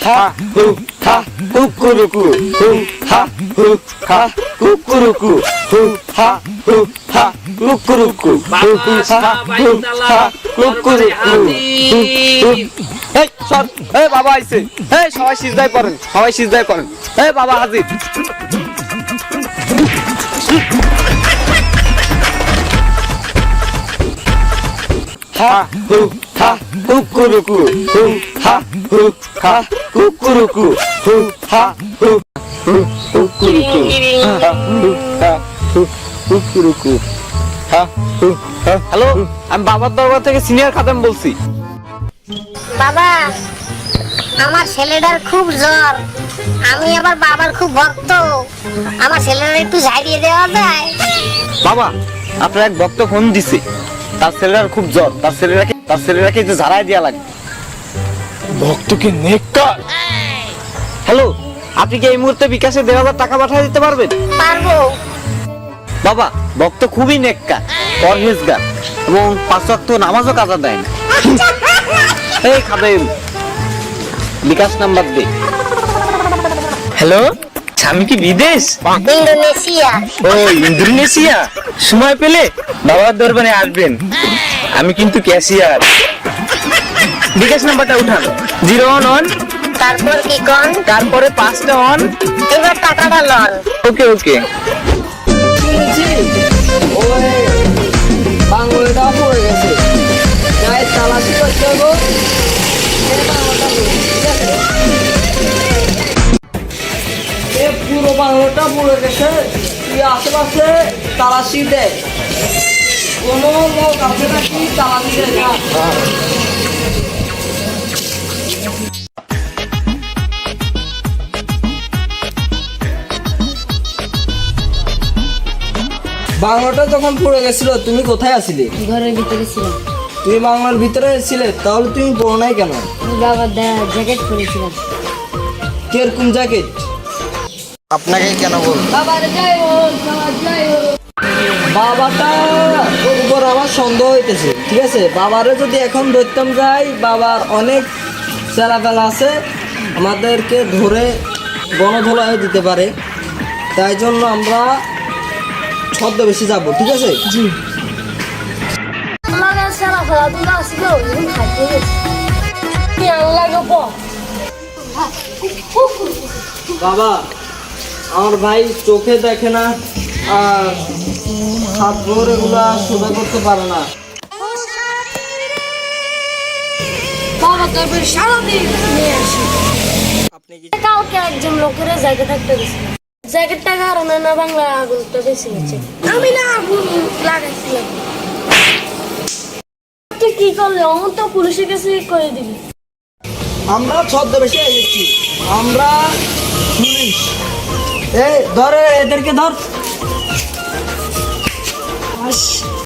ha hu ha kukuruku hu ha kukuruku hu ha kukuruku hu ha kukuruku এই সর এই বাবা আইছে এই সবাই সিজদায় পড়েন এই বাবা হাজির ha hu ha kukuruku hu ha kukuruku hu ha kukuruku kukuruku ha hello আমি বাবার দরবার থেকে সিনিয়র খাদেম বলছি বাবা আমার ছেলেটার খুব জ্বর আমি আবার বাবার খুব ভক্ত আমার ছেলেটার একটু ঝাড়িয়ে দেওয়া যায় বাবা আপনার এক ভক্ত ফোন দিছে তার ছেলেটার খুব জ্বর তার ছেলেটাকে একটু ঝাড়াই দেওয়া লাগে ভক্তকে নেককার হ্যালো আপনি কি এই মুহূর্তে বিকাশে 1,000 টাকা পাঠিয়ে দিতে পারবেন পারবো বাবা ভক্ত খুবই নেককার পরহেজগার এবং 5 ওয়াক্ত নামাজও কাজা দেয় না এই খাদেম বিকাশ নাম্বার দে হ্যালো স্বামী কি বিদেশ? ইন্দোনেশিয়া ও ইন্দোনেশিয়া সময় পেলে বাবার দরবারে আসবেন আমি কিন্তু ক্যাশিয়ার বিকাশ নাম্বারটা উঠান 011 তারপর কি কোন তারপরে 5টা অন এবার টাকাটা লন ওকে ওকে ওরে বাংলাটা পড়ে গেছে যাই তালাশি করতে হবে পুরো বাংলাটা পড়ে গেছে তুই আশেপাশে তালাশি দেয় কোনো লোক আছে নাকি তালাশি দেয় না বাংলাটা যখন পড়ে গেছিল তুমি কোথায় আছিলে? ঘরের ভিতরে ছিলাম। তুমি বাংলার ভিতরে ছিলে তাহলে তুমি পড়ো নাই কেন? বাবার জ্যাকেট পরেছিলাম। কিরকম জ্যাকেট? আপনাকে কেন বল? বাবাটা উপর আমার সন্দেহ হইতেছে ঠিক আছে বাবারে যদি এখন ধরতাম যাই বাবার অনেক চেলাপেলা আছে আমাদেরকে ধরে গণধোলাই দিতে পারে তাই জন্য আমরা ছদ্মবেশে যাব ঠিক আছে জি বাবা আমার ভাই চোখে দেখে না আর হাত ধরে এগুলা সোজা করতে পারে না বাবা তবে সারাদিন নিয়ে আসি কালকে একজন লোকের জায়গা থাকতে গেছিল জ্যাকেটটা কারণে না বাংলা আগুনটা বেশি হচ্ছে আমি না আগুন লাগাইছিলাম তুই কি করলি অমন তো পুলিশের কাছে করে দিবি আমরা ছদ্মবেশে এসেছি আমরা পুলিশ এই ধরে এদেরকে ধর